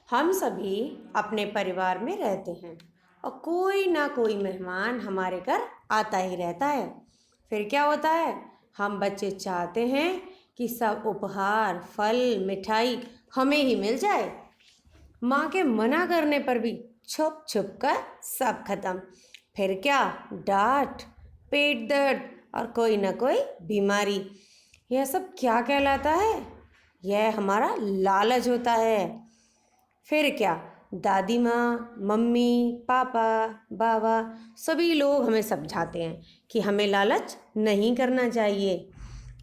हम सभी अपने परिवार में रहते हैं और कोई ना कोई मेहमान हमारे घर आता ही रहता है। फिर क्या होता है, हम बच्चे चाहते हैं कि सब उपहार, फल, मिठाई हमें ही मिल जाए। माँ के मना करने पर भी छुप छुप कर सब खत्म। फिर क्या, डांट, पेट दर्द और कोई ना कोई बीमारी। यह सब क्या कहलाता है? यह हमारा लालच होता है। फिर क्या, दादी माँ, मम्मी, पापा, बाबा सभी लोग हमें समझाते हैं कि हमें लालच नहीं करना चाहिए।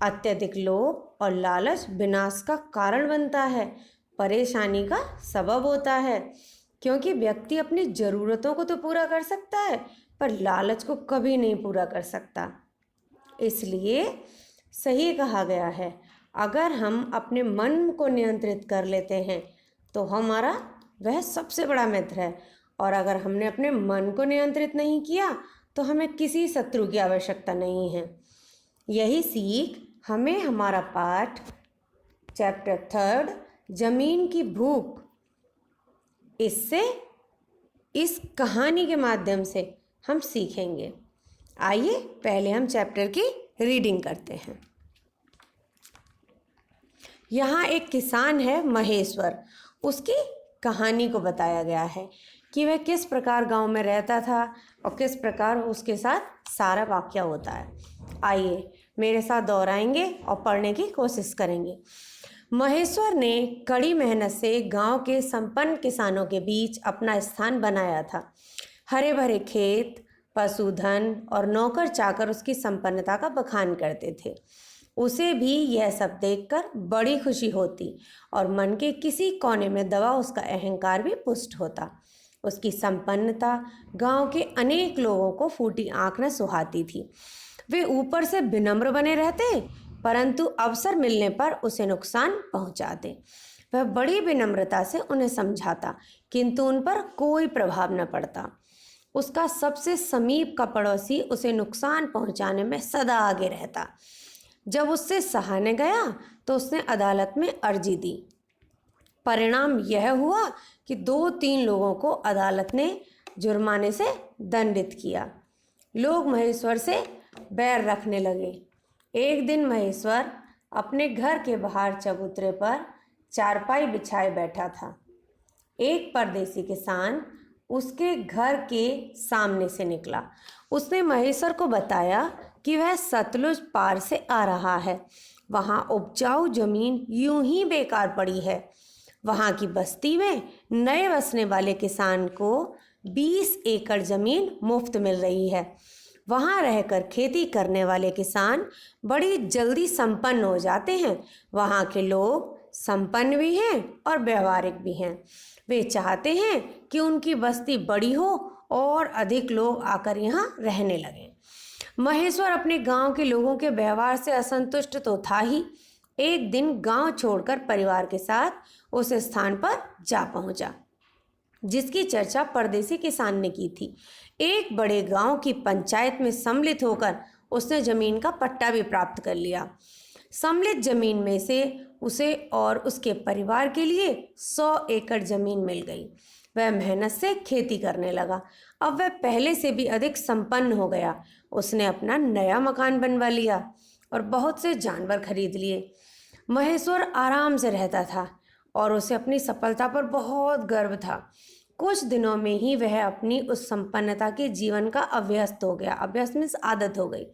अत्यधिक लोभ और लालच विनाश का कारण बनता है, परेशानी का सबब होता है। क्योंकि व्यक्ति अपनी ज़रूरतों को तो पूरा कर सकता है पर लालच को कभी नहीं पूरा कर सकता। इसलिए सही कहा गया है, अगर हम अपने मन को नियंत्रित कर लेते हैं तो हमारा वह सबसे बड़ा मित्र है, और अगर हमने अपने मन को नियंत्रित नहीं किया तो हमें किसी शत्रु की आवश्यकता नहीं है। यही सीख हमें हमारा पाठ चैप्टर 3 जमीन की भूख इससे इस कहानी के माध्यम से हम सीखेंगे। आइए पहले हम चैप्टर की रीडिंग करते हैं। यहाँ एक किसान है महेश्वर, उसकी कहानी को बताया गया है कि वह किस प्रकार गांव में रहता था और किस प्रकार उसके साथ सारा वाकया होता है। आइए मेरे साथ दोहराएंगे और पढ़ने की कोशिश करेंगे। महेश्वर ने कड़ी मेहनत से गांव के संपन्न किसानों के बीच अपना स्थान बनाया था। हरे भरे खेत, पशुधन और नौकर चाकर उसकी संपन्नता का बखान करते थे। उसे भी यह सब देखकर बड़ी खुशी होती और मन के किसी कोने में दबा उसका अहंकार भी पुष्ट होता। उसकी संपन्नता गांव के अनेक लोगों को फूटी आंख न सुहाती थी। वे ऊपर से विनम्र बने रहते परंतु अवसर मिलने पर उसे नुकसान पहुंचाते। वह बड़ी विनम्रता से उन्हें समझाता किंतु उन पर कोई प्रभाव न पड़ता। उसका सबसे समीप का पड़ोसी उसे नुकसान पहुंचाने में सदा आगे रहता। जब उससे सहा न गया तो उसने अदालत में अर्जी दी। परिणाम यह हुआ कि 2-3 लोगों को अदालत ने जुर्माने से दंडित किया। लोग महेश्वर से बैर रखने लगे। एक दिन महेश्वर अपने घर के बाहर चबूतरे पर चारपाई बिछाए बैठा था। एक परदेसी किसान उसके घर के सामने से निकला। उसने महेश्वर को बताया कि वह सतलुज पार से आ रहा है। वहाँ उपजाऊ जमीन यूं ही बेकार पड़ी है। वहाँ की बस्ती में नए बसने वाले किसान को 20 एकड़ जमीन मुफ्त मिल रही है। वहाँ रहकर खेती करने वाले किसान बड़ी जल्दी संपन्न हो जाते हैं। वहाँ के लोग संपन्न भी हैं और व्यवहारिक भी हैं। वे चाहते हैं कि उनकी बस्ती बड़ी हो और अधिक लोग आकर यहाँ रहने लगें। महेश्वर अपने गांव के लोगों के व्यवहार से असंतुष्ट तो था ही। एक दिन गांव छोड़कर परिवार के साथ उस स्थान पर जा पहुंचा जिसकी चर्चा परदेसी किसान ने की थी। एक बड़े गांव की पंचायत में सम्मिलित होकर उसने जमीन का पट्टा भी प्राप्त कर लिया। सम्मिलित जमीन में से उसे और उसके परिवार के लिए 100 एकड़ जमीन मिल गई। वह मेहनत से खेती करने लगा। अब वह पहले से भी अधिक संपन्न हो गया। उसने अपना नया मकान बनवा लिया और बहुत से जानवर खरीद लिए। महेश्वर आराम से रहता था और उसे अपनी सफलता पर बहुत गर्व था। कुछ दिनों में ही वह अपनी उस संपन्नता के जीवन का अभ्यस्त हो गया। अभ्यस्त मीन्स आदत हो गई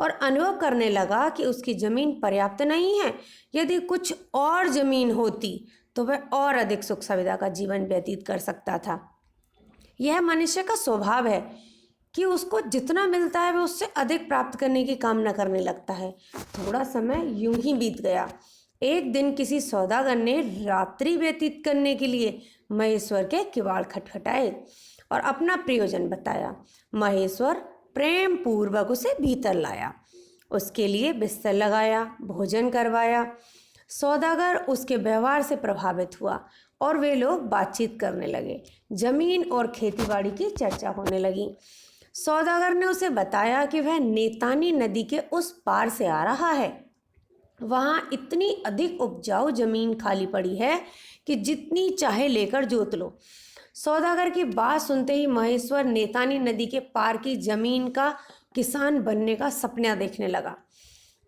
और अनुभव करने लगा कि उसकी जमीन पर्याप्त नहीं है। यदि कुछ और जमीन होती तो वह और अधिक सुख सुविधा का जीवन व्यतीत कर सकता था। यह मनुष्य का स्वभाव है कि उसको जितना मिलता है वह उससे अधिक प्राप्त करने की कामना करने लगता है। थोड़ा समय यूं ही बीत गया। एक दिन किसी सौदागर ने रात्रि व्यतीत करने के लिए महेश्वर के किवाड़ खटखटाए और अपना प्रयोजन बताया। महेश्वर प्रेम पूर्वक उसे भीतर लाया, उसके लिए बिस्तर लगाया, भोजन करवाया। सौदागर उसके व्यवहार से प्रभावित हुआ और वे लोग बातचीत करने लगे। जमीन और खेतीबाड़ी की चर्चा होने लगी। सौदागर ने उसे बताया कि वह नेतानी नदी के उस पार से आ रहा है। वहाँ इतनी अधिक उपजाऊ जमीन खाली पड़ी है कि जितनी चाहे लेकर जोत लो। सौदागर की बात सुनते ही महेश्वर नेतानी नदी के पार की जमीन का किसान बनने का सपना देखने लगा।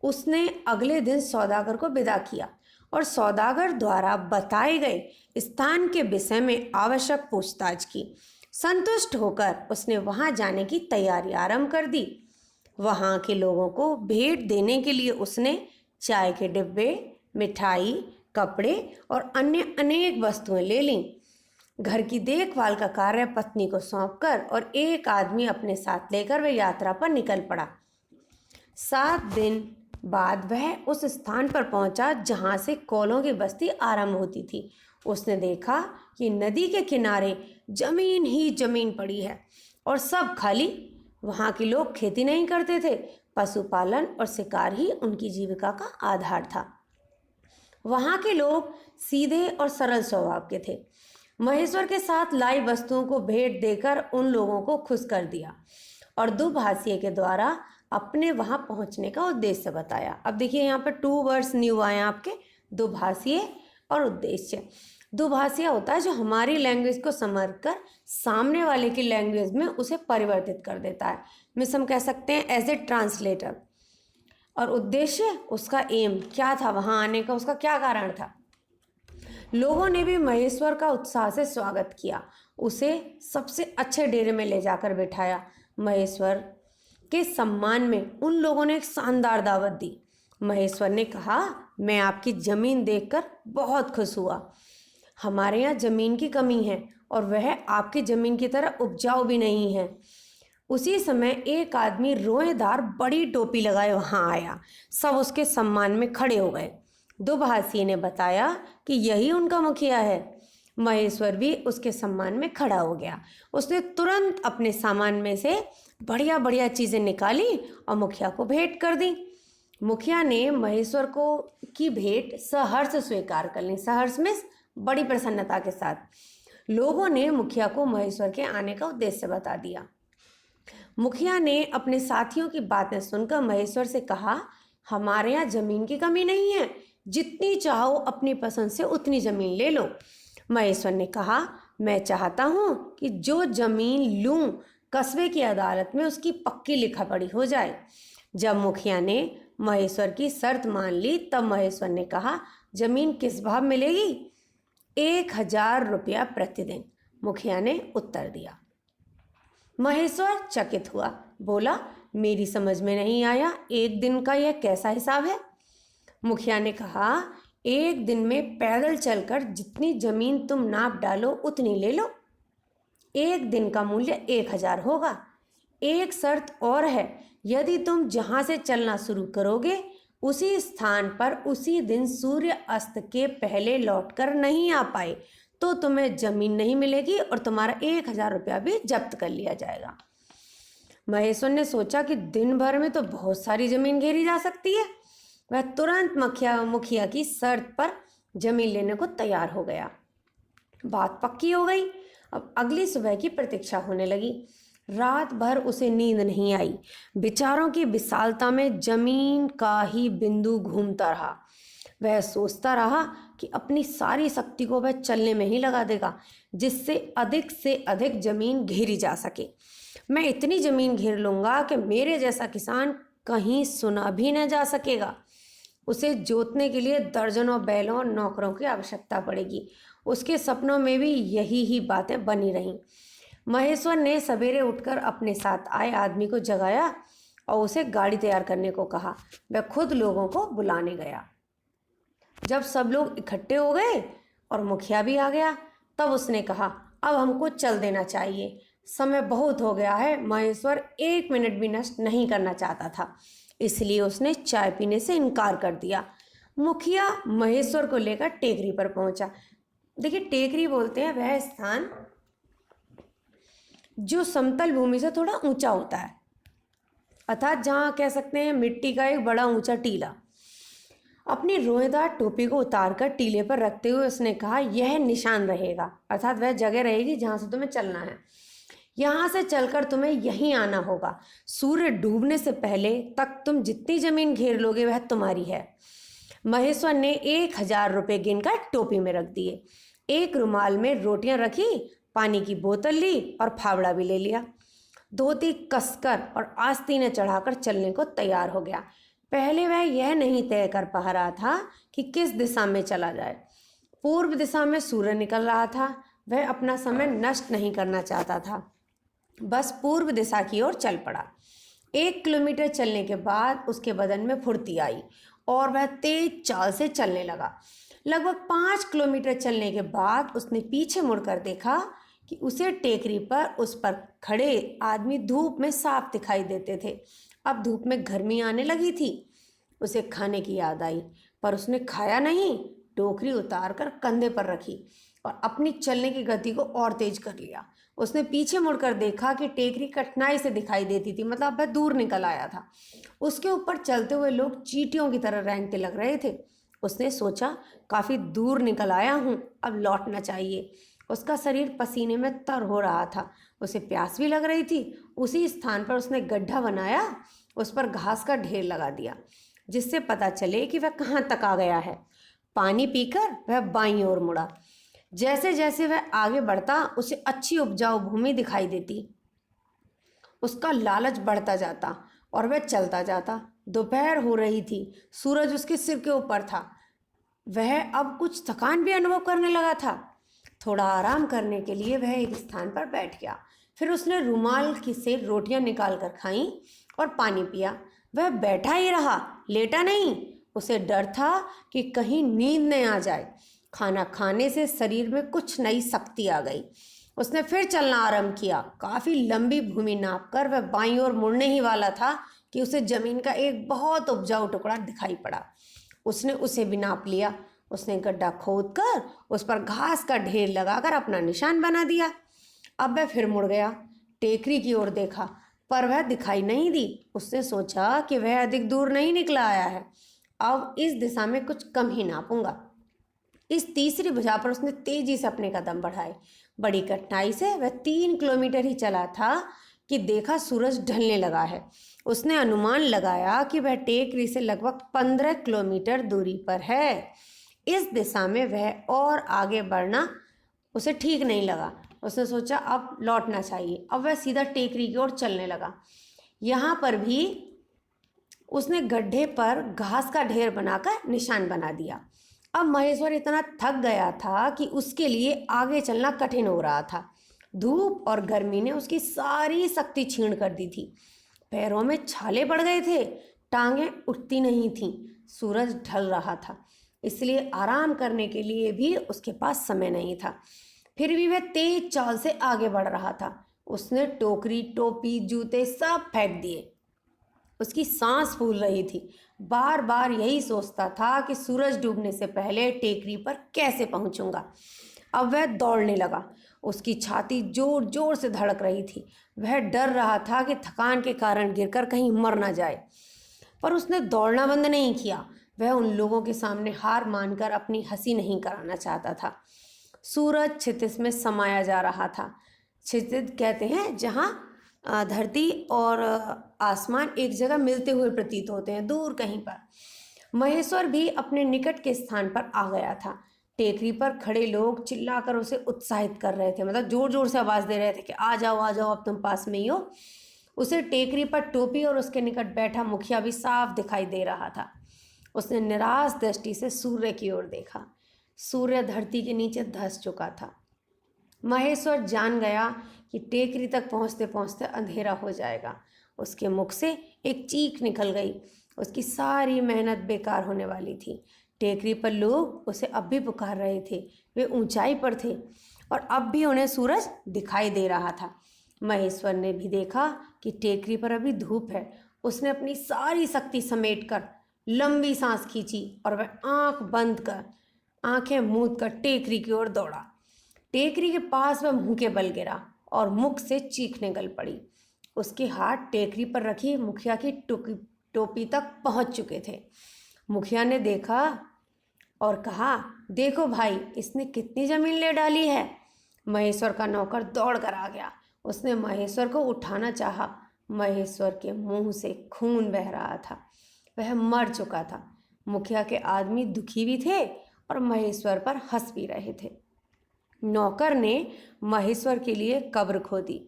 उसने अगले दिन सौदागर को विदा किया और सौदागर द्वारा बताए गए स्थान के विषय में आवश्यक पूछताछ की। संतुष्ट होकर उसने वहां जाने की तैयारी आरंभ कर दी। वहां के लोगों को भेंट देने के लिए उसने चाय के डिब्बे, मिठाई, कपड़े और अन्य अनेक वस्तुएं ले लीं। घर की देखभाल का कार्य पत्नी को सौंपकर और एक आदमी अपने साथ लेकर वह यात्रा पर निकल पड़ा। 7 दिन बाद वह उस स्थान पर पहुंचा जहां से कौलों की बस्ती आरंभ होती थी। उसने देखा कि नदी के किनारे जमीन ही जमीन पड़ी है और सब खाली। वहां के लोग खेती नहीं करते थे, पशुपालन और शिकार ही उनकी जीविका का आधार था। वहां के लोग सीधे और सरल स्वभाव के थे। महेश्वर के साथ लाई वस्तुओं को भेंट देकर उन लोगों को खुश कर दिया और दुभाषिए के द्वारा अपने वहां पहुंचने का उद्देश्य बताया। अब देखिए यहाँ पर 2 वर्ड्स न्यू आए आपके, दुभाषिए और उद्देश्य। दुभाषिया होता है जो हमारी लैंग्वेज को समझकर सामने वाले की लैंग्वेज में उसे परिवर्तित कर देता है। मिस हम कह सकते हैं एज ए ट्रांसलेटर। और उद्देश्य उसका एम क्या था, वहां आने का उसका क्या कारण था। लोगों ने भी महेश्वर का उत्साह से स्वागत किया। उसे सबसे अच्छे डेरे में ले जाकर बिठाया। महेश्वर के सम्मान में उन लोगों ने एक शानदार दावत दी। महेश्वर ने कहा, मैं आपकी ज़मीन देखकर बहुत खुश हुआ। हमारे यहाँ ज़मीन की कमी है और वह आपकी ज़मीन की तरह उपजाऊ भी नहीं है। उसी समय एक आदमी रोएदार बड़ी टोपी लगाए वहाँ आया। सब उसके सम्मान में खड़े हो गए। दुभाषी ने बताया कि यही उनका मुखिया है। महेश्वर भी उसके सम्मान में खड़ा हो गया। उसने तुरंत अपने सामान में से बढ़िया बढ़िया चीज़ें निकाली और मुखिया को भेंट कर दी। मुखिया ने महेश्वर को की भेंट सहर्ष स्वीकार कर ली। सहर्ष में बड़ी प्रसन्नता के साथ लोगों ने मुखिया को महेश्वर के आने का उद्देश्य बता दिया। मुखिया ने अपने साथियों की बातें सुनकर महेश्वर से कहा, हमारे यहाँ जमीन की कमी नहीं है, जितनी चाहो अपनी पसंद से उतनी जमीन ले लो। महेश्वर ने कहा, मैं चाहता हूँ कि जो जमीन लूँ कस्बे की अदालत में उसकी पक्की लिखा पढ़ी हो जाए। जब मुखिया ने महेश्वर की शर्त मान ली तब महेश्वर ने कहा, जमीन किस भाव मिलेगी? 1000 रुपया प्रतिदिन, मुखिया ने उत्तर दिया। महेश्वर चकित हुआ, बोला, मेरी समझ में नहीं आया, 1 दिन का यह कैसा हिसाब है? मुखिया ने कहा, 1 दिन में पैदल चलकर जितनी जमीन तुम नाप डालो उतनी ले लो। 1 दिन का मूल्य 1000 होगा। एक शर्त और है, यदि तुम जहाँ से चलना शुरू करोगे उसी स्थान पर उसी दिन सूर्य अस्त के पहले लौटकर नहीं आ पाए तो तुम्हें जमीन नहीं मिलेगी और तुम्हारा 1000 रुपया भी जब्त कर लिया जाएगा। महेश्वर ने सोचा कि दिन भर में तो बहुत सारी जमीन घेरी जा सकती है। वह तुरंत मुखिया की शर्त पर जमीन लेने को तैयार हो गया। बात पक्की हो गई। अब अगली सुबह की प्रतीक्षा होने लगी। रात भर उसे नींद नहीं आई। विचारों की विशालता में जमीन का ही बिंदु घूमता रहा। वह सोचता रहा कि अपनी सारी शक्ति को वह चलने में ही लगा देगा जिससे अधिक से अधिक जमीन घेरी जा सके। मैं इतनी जमीन घेर लूँगा कि मेरे जैसा किसान कहीं सुना भी न जा सकेगा। उसे जोतने के लिए दर्जनों बैलों और नौकरों की आवश्यकता पड़ेगी। उसके सपनों में भी यही ही बातें बनी रहीं। महेश्वर ने सवेरे उठकर अपने साथ आए आदमी को जगाया और उसे गाड़ी तैयार करने को कहा। वह खुद लोगों को बुलाने गया। जब सब लोग इकट्ठे हो गए और मुखिया भी आ गया तब उसने कहा, अब हमको चल देना चाहिए, समय बहुत हो गया है। महेश्वर 1 मिनट भी नष्ट नहीं करना चाहता था, इसलिए उसने चाय पीने से इनकार कर दिया। मुखिया महेश्वर को लेकर टेकरी पर पहुंचा। देखिए, टेकरी बोलते हैं वह स्थान जो समतल भूमि से थोड़ा ऊंचा होता है, अर्थात जहाँ कह सकते हैं मिट्टी का एक बड़ा ऊंचा टीला। अपनी रोएदार टोपी को उतारकर टीले पर रखते हुए उसने कहा, यह निशान रहेगा, अर्थात वह जगह रहेगी जहाँ से तुम्हें चलना है। यहाँ से चलकर तुम्हें यहीं आना होगा। सूर्य डूबने से पहले तक तुम जितनी जमीन घेर लोगे वह तुम्हारी है। महेश्वर ने 1000 रुपये गिनकर टोपी में रख दिए। एक रुमाल में रोटियां रखी, पानी की बोतल ली और फावड़ा भी ले लिया। धोती कसकर और आस्तीनें चढ़ाकर चलने को तैयार हो गया। पहले वह यह नहीं तय कर पा रहा था कि किस दिशा में चला जाए। पूर्व दिशा में सूर्य निकल रहा था। वह अपना समय नष्ट नहीं करना चाहता था, बस पूर्व दिशा की ओर चल पड़ा। 1 किलोमीटर चलने के बाद उसके बदन में फुर्ती आई और वह तेज चाल से चलने लगा। लगभग 5 किलोमीटर चलने के बाद उसने पीछे मुड़कर देखा कि उसे टेकरी पर उस पर खड़े आदमी धूप में साफ दिखाई देते थे। अब धूप में गर्मी आने लगी थी। उसे खाने की याद आई, पर उसने खाया नहीं। टोकरी उतार कर कंधे पर रखी और अपनी चलने की गति को और तेज कर लिया। उसने पीछे मुड़कर देखा कि टेकरी कठिनाई से दिखाई देती थी, मतलब वह दूर निकल आया था। उसके ऊपर चलते हुए लोग चींटियों की तरह रेंगते लग रहे थे। उसने सोचा, काफ़ी दूर निकल आया हूँ, अब लौटना चाहिए। उसका शरीर पसीने में तर हो रहा था। उसे प्यास भी लग रही थी। उसी स्थान पर उसने गड्ढा बनाया, उस पर घास का ढेर लगा दिया, जिससे पता चले कि वह कहाँ तक आ गया है। पानी पीकर वह बाईं ओर मुड़ा। जैसे जैसे वह आगे बढ़ता, उसे अच्छी उपजाऊ भूमि दिखाई देती। उसका लालच बढ़ता जाता और वह चलता जाता। दोपहर हो रही थी। सूरज उसके सिर के ऊपर था। वह अब कुछ थकान भी अनुभव करने लगा था। थोड़ा आराम करने के लिए वह एक स्थान पर बैठ गया। फिर उसने रुमाल की से रोटियां निकाल कर खाईं और पानी पिया। वह बैठा ही रहा, लेटा नहीं। उसे डर था कि कहीं नींद न आ जाए। खाना खाने से शरीर में कुछ नई शक्ति आ गई। उसने फिर चलना आरंभ किया। काफ़ी लंबी भूमि नापकर वह बाईं ओर मुड़ने ही वाला था कि उसे जमीन का एक बहुत उपजाऊ टुकड़ा दिखाई पड़ा। उसने उसे भी नाप लिया। उसने गड्ढा खोदकर उस पर घास का ढेर लगाकर अपना निशान बना दिया। अब वह फिर मुड़ गया, टेकरी की ओर देखा, पर वह दिखाई नहीं दी। उसने सोचा कि वह अधिक दूर नहीं निकला आया है, अब इस दिशा में कुछ कम ही नापूंगा। इस तीसरी भुजा पर उसने तेजी से अपने कदम बढ़ाए। बड़ी कठिनाई से वह 3 किलोमीटर ही चला था कि देखा सूरज ढलने लगा है। उसने अनुमान लगाया कि वह टेकरी से लगभग 15 किलोमीटर दूरी पर है। इस दिशा में वह और आगे बढ़ना उसे ठीक नहीं लगा। उसने सोचा, अब लौटना चाहिए। अब वह सीधा टेकरी की ओर चलने लगा। यहाँ पर भी उसने गड्ढे पर घास का ढेर बनाकर निशान बना दिया। अब महेश्वर इतना थक गया था कि उसके लिए आगे चलना कठिन हो रहा था। धूप और गर्मी ने उसकी सारी शक्ति छीन कर दी थी। पैरों में छाले पड़ गए थे, टांगें उठती नहीं थीं। सूरज ढल रहा था, इसलिए आराम करने के लिए भी उसके पास समय नहीं था। फिर भी वह तेज चाल से आगे बढ़ रहा था। उसने टोकरी, टोपी, जूते सब फेंक दिए। उसकी सांस फूल रही थी। बार बार यही सोचता था कि सूरज डूबने से पहले टेकरी पर कैसे पहुंचूंगा। अब वह दौड़ने लगा। उसकी छाती जोर जोर से धड़क रही थी। वह डर रहा था कि थकान के कारण गिरकर कहीं मर ना जाए, पर उसने दौड़ना बंद नहीं किया। वह उन लोगों के सामने हार मानकर अपनी हंसी नहीं कराना चाहता था। सूरज क्षितिज में समाया जा रहा था। क्षितिज कहते हैं जहाँ धरती और आसमान एक जगह मिलते हुए प्रतीत होते हैं, दूर कहीं पर। महेश्वर भी अपने निकट के स्थान पर आ गया था। टेकरी पर खड़े लोग चिल्लाकर उसे उत्साहित कर रहे थे, मतलब जोर जोर से आवाज दे रहे थे कि आ जाओ आ जाओ, अब तुम पास में ही हो। उसे टेकरी पर टोपी और उसके निकट बैठा मुखिया भी साफ दिखाई दे रहा था। उसने निराश दृष्टि से सूर्य की ओर देखा। सूर्य धरती के नीचे धंस चुका था। महेश्वर जान गया कि टेकरी तक पहुंचते पहुंचते अंधेरा हो जाएगा। उसके मुख से एक चीख निकल गई। उसकी सारी मेहनत बेकार होने वाली थी। टेकरी पर लोग उसे अब भी पुकार रहे थे। वे ऊंचाई पर थे और अब भी उन्हें सूरज दिखाई दे रहा था। महेश्वर ने भी देखा कि टेकरी पर अभी धूप है। उसने अपनी सारी शक्ति समेटकर लंबी सांस खींची और वह आंखें मूंद कर टेकरी की ओर दौड़ा। टेकरी के पास वह मुंह के बल गिरा और मुख से चीख निकल पड़ी। उसके हाथ टेकरी पर रखी मुखिया की टोपी तक पहुंच चुके थे। मुखिया ने देखा और कहा, देखो भाई, इसने कितनी जमीन ले डाली है। महेश्वर का नौकर दौड़ कर आ गया। उसने महेश्वर को उठाना चाहा। महेश्वर के मुंह से खून बह रहा था। वह मर चुका था। मुखिया के आदमी दुखी भी थे और महेश्वर पर हंस भी रहे थे। नौकर ने महेश्वर के लिए कब्र खोदी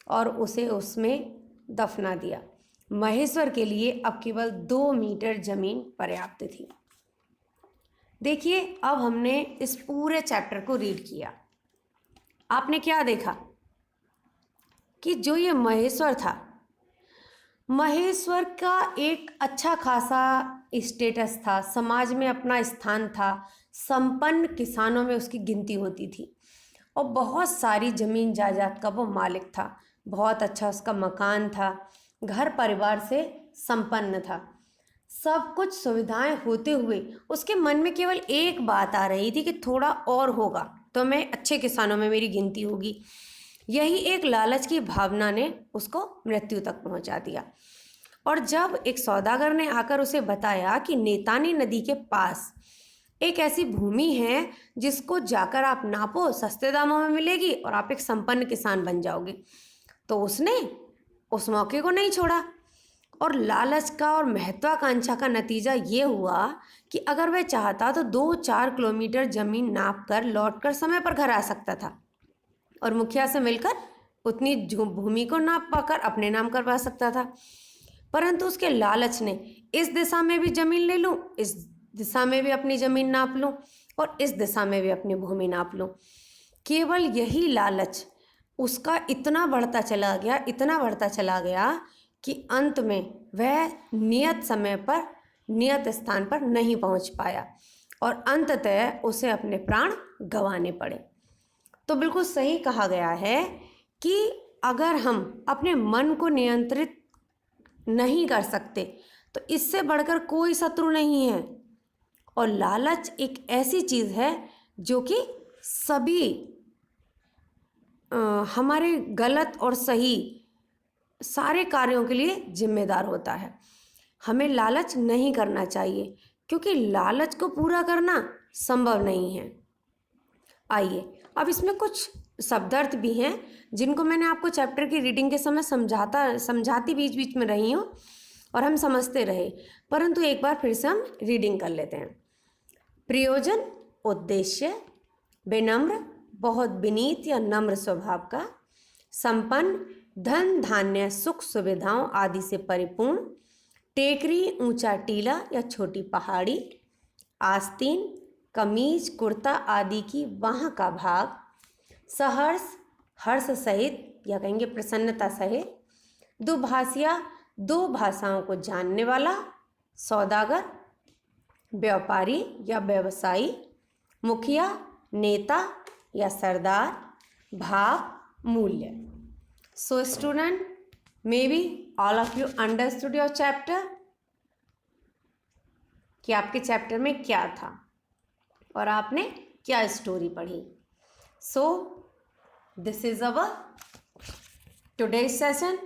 और उसे उसमें दफना दिया। महेश्वर के लिए अब केवल 2 मीटर जमीन पर्याप्त थी। देखिए, अब हमने इस पूरे चैप्टर को रीड किया। आपने क्या देखा कि जो ये महेश्वर था, महेश्वर का एक अच्छा खासा स्टेटस था, समाज में अपना स्थान था, संपन्न किसानों में उसकी गिनती होती थी और बहुत सारी ज़मीन जायदाद का वो मालिक था। बहुत अच्छा उसका मकान था, घर परिवार से संपन्न था। सब कुछ सुविधाएं होते हुए उसके मन में केवल एक बात आ रही थी कि थोड़ा और होगा तो मैं अच्छे किसानों में मेरी गिनती होगी। यही एक लालच की भावना ने उसको मृत्यु तक पहुंचा दिया। और जब एक सौदागर ने आकर उसे बताया कि नेतानी नदी के पास एक ऐसी भूमि है जिसको जाकर आप नापो, सस्ते दामों में मिलेगी और आप एक संपन्न किसान बन जाओगे, तो उसने उस मौके को नहीं छोड़ा। और लालच का और महत्वाकांक्षा का नतीजा ये हुआ कि अगर वह चाहता तो 2-4 किलोमीटर जमीन नाप कर लौट कर समय पर घर आ सकता था और मुखिया से मिलकर उतनी भूमि को नाप पाकर अपने नाम करवा सकता था। परंतु उसके लालच ने इस दिशा में भी जमीन ले लूं, इस दिशा में भी अपनी जमीन नाप लूं और इस दिशा में भी अपनी भूमि नाप लूं, केवल यही लालच उसका इतना बढ़ता चला गया कि अंत में वह नियत समय पर नियत स्थान पर नहीं पहुंच पाया और अंततः उसे अपने प्राण गंवाने पड़े। तो बिल्कुल सही कहा गया है कि अगर हम अपने मन को नियंत्रित नहीं कर सकते तो इससे बढ़कर कोई शत्रु नहीं है। और लालच एक ऐसी चीज़ है जो कि सभी हमारे गलत और सही सारे कार्यों के लिए जिम्मेदार होता है। हमें लालच नहीं करना चाहिए क्योंकि लालच को पूरा करना संभव नहीं है। आइए, अब इसमें कुछ शब्दार्थ भी हैं जिनको मैंने आपको चैप्टर की रीडिंग के समय समझाती बीच बीच में रही हूँ और हम समझते रहे, परंतु एक बार फिर से हम रीडिंग कर लेते हैं। प्रयोजन, उद्देश्य, विनम्र, बहुत विनीत या नम्र स्वभाव का, संपन्न, धन धान्य सुख सुविधाओं आदि से परिपूर्ण, टेकरी ऊंचा टीला या छोटी पहाड़ी, आस्तीन, कमीज कुर्ता आदि की वहाँ का भाग, सहर्ष, हर्ष सहित या कहेंगे प्रसन्नता सहित, दुभाषिया, 2 भाषाओं को जानने वाला, सौदागर, व्यापारी या व्यवसायी, मुखिया, नेता या सरदार, भाव, मूल्य। So student, maybe all of you understood your chapter कि आपके चैप्टर में क्या था और आपने क्या स्टोरी पढ़ी। So this is our today's session.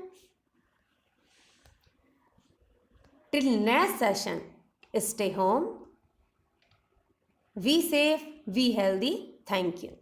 Till next session, stay home, be safe, be healthy. Thank you.